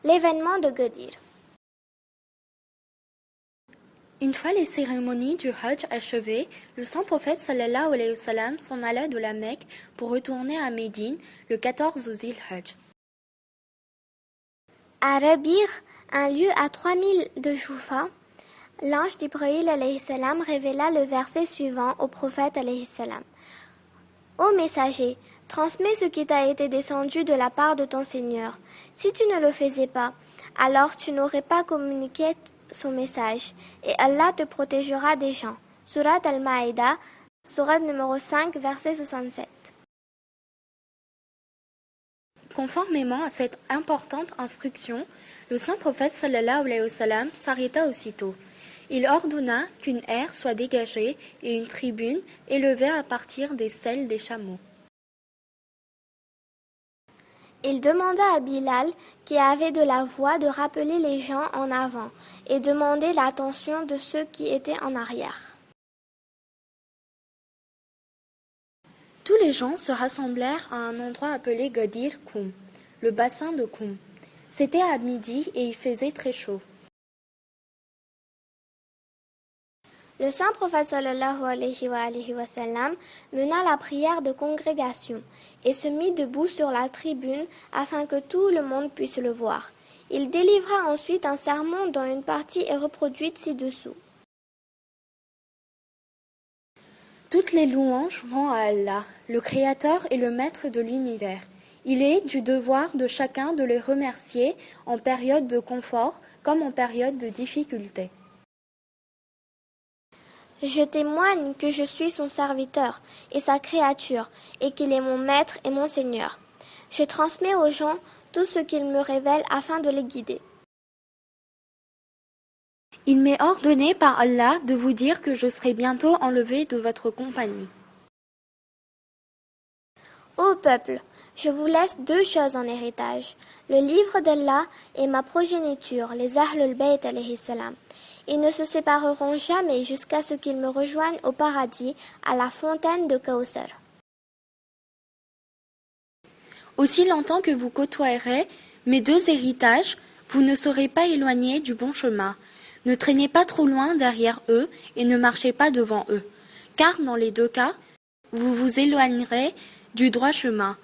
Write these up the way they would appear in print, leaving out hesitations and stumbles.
L'événement de Ghadir. Une fois les cérémonies du Hajj achevées, le saint prophète sallallahu alayhi wa sallam s'en alla de la Mecque pour retourner à Médine le 14 Zil Hajj. À Rabir, un lieu à 3000 de Joufa, l'ange d'Ibrahim alayhi salam révéla le verset suivant au prophète alayhi salam. Ô messager, transmets ce qui t'a été descendu de la part de ton Seigneur. Si tu ne le faisais pas, alors tu n'aurais pas communiqué son message, et Allah te protégera des gens. Surat Al-Maïda, surat numéro 5, verset 67. Conformément à cette importante instruction, le saint prophète sallallahu alayhi wa sallam s'arrêta aussitôt. Il ordonna qu'une aire soit dégagée et une tribune élevée à partir des selles des chameaux. Il demanda à Bilal, qui avait de la voix, de rappeler les gens en avant et demander l'attention de ceux qui étaient en arrière. Tous les gens se rassemblèrent à un endroit appelé Ghadir Khoum, le bassin de Khoum. C'était à midi et il faisait très chaud. Le saint prophète sallallahu alayhi wa sallam mena la prière de congrégation et se mit debout sur la tribune afin que tout le monde puisse le voir. Il délivra ensuite un sermon dont une partie est reproduite ci-dessous. Toutes les louanges vont à Allah, le Créateur et le Maître de l'univers. Il est du devoir de chacun de les remercier en période de confort comme en période de difficulté. Je témoigne que je suis son serviteur et sa créature, et qu'il est mon maître et mon Seigneur. Je transmets aux gens tout ce qu'il me révèle afin de les guider. Il m'est ordonné par Allah de vous dire que je serai bientôt enlevé de votre compagnie. Ô peuple, je vous laisse deux choses en héritage, le livre d'Allah et ma progéniture, les Ahlul Bayt alayhi salam. Ils ne se sépareront jamais jusqu'à ce qu'ils me rejoignent au paradis, à la fontaine de Kawthar. Aussi longtemps que vous côtoierez mes deux héritages, vous ne serez pas éloignés du bon chemin. Ne traînez pas trop loin derrière eux et ne marchez pas devant eux, car dans les deux cas, vous vous éloignerez du droit chemin.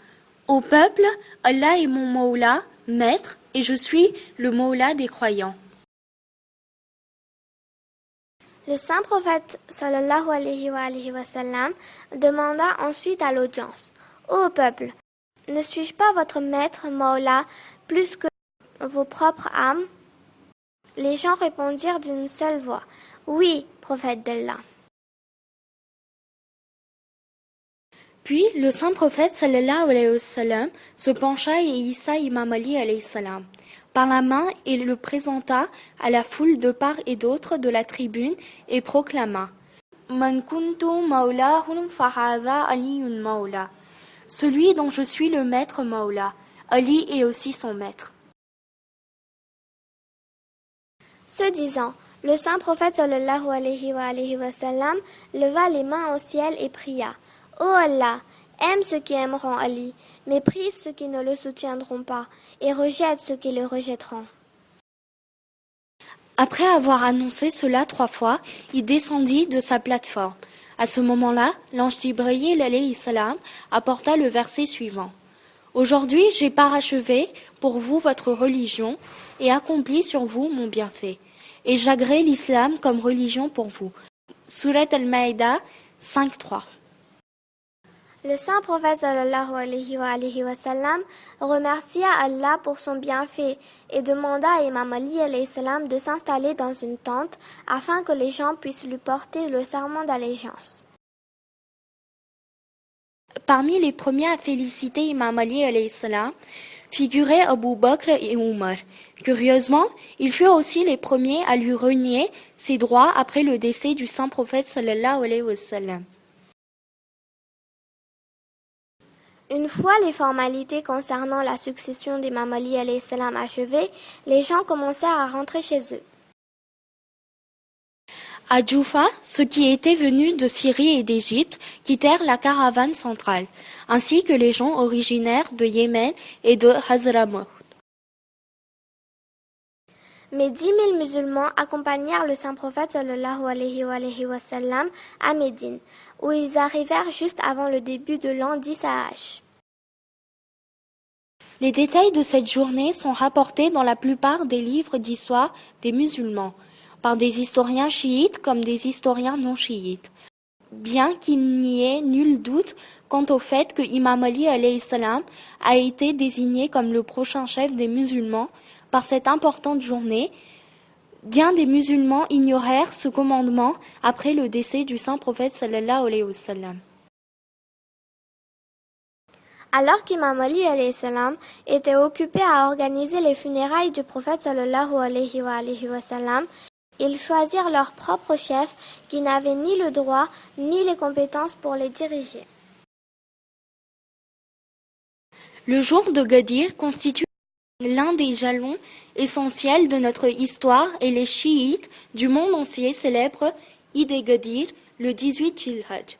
Ô peuple, Allah est mon Mawla, maître, et je suis le Mawla des croyants. Le saint prophète sallallahu alayhi wa sallam demanda ensuite à l'audience: Ô peuple, ne suis-je pas votre maître, Mawla, plus que vos propres âmes? Les gens répondirent d'une seule voix: Oui, prophète d'Allah. Puis le saint prophète sallallahu alayhi wa sallam se pencha et hissa Imam Ali alayhi salam par la main et le présenta à la foule de part et d'autre de la tribune et proclama: Man kuntu mawlahum fahadha aliyun mawla. Celui dont je suis le maître Mawla, Ali est aussi son maître. Ce disant, le saint prophète sallallahu alayhi wa sallam leva les mains au ciel et pria: Ô Allah, aime ceux qui aimeront Ali, méprise ceux qui ne le soutiendront pas, et rejette ceux qui le rejetteront. Après avoir annoncé cela 3 fois, il descendit de sa plateforme. À ce moment-là, l'ange d'Ibrahim alayhi salam apporta le verset suivant. Aujourd'hui, j'ai parachevé pour vous votre religion et accompli sur vous mon bienfait. Et j'agrée l'islam comme religion pour vous. Surat Al-Maïda 5.3. Le saint prophète sallallahu alayhi wa sallam remercia Allah pour son bienfait et demanda à Imam Ali alayhi salam de s'installer dans une tente afin que les gens puissent lui porter le serment d'allégeance. Parmi les premiers à féliciter Imam Ali alayhi salam figuraient Abu Bakr et Omar. Curieusement, ils furent aussi les premiers à lui renier ses droits après le décès du saint prophète sallallahu alayhi wa sallam. Une fois les formalités concernant la succession d'Imam Ali alayhi salam achevées, les gens commencèrent à rentrer chez eux. À Djoufa, ceux qui étaient venus de Syrie et d'Égypte quittèrent la caravane centrale, ainsi que les gens originaires de Yémen et de Hazramaut. Mais 10 000 musulmans accompagnèrent le saint prophète sallallahu alayhi wa sallam à Médine, où ils arrivèrent juste avant le début de l'an 10 AH. Les détails de cette journée sont rapportés dans la plupart des livres d'histoire des musulmans, par des historiens chiites comme des historiens non chiites. Bien qu'il n'y ait nul doute quant au fait que Imam Ali alayhi salam a été désigné comme le prochain chef des musulmans par cette importante journée, bien des musulmans ignorèrent ce commandement après le décès du saint prophète sallallahu alayhi wa sallam. Alors qu'Imam Ali alayhi salam était occupé à organiser les funérailles du prophète sallallahu alayhi wa sallam, ils choisirent leur propre chef qui n'avait ni le droit ni les compétences pour les diriger. Le jour de Ghadir constitue l'un des jalons essentiels de notre histoire et les chiites du monde entier célèbrent Eid el-Ghadir le 18 Dhul-Hajj.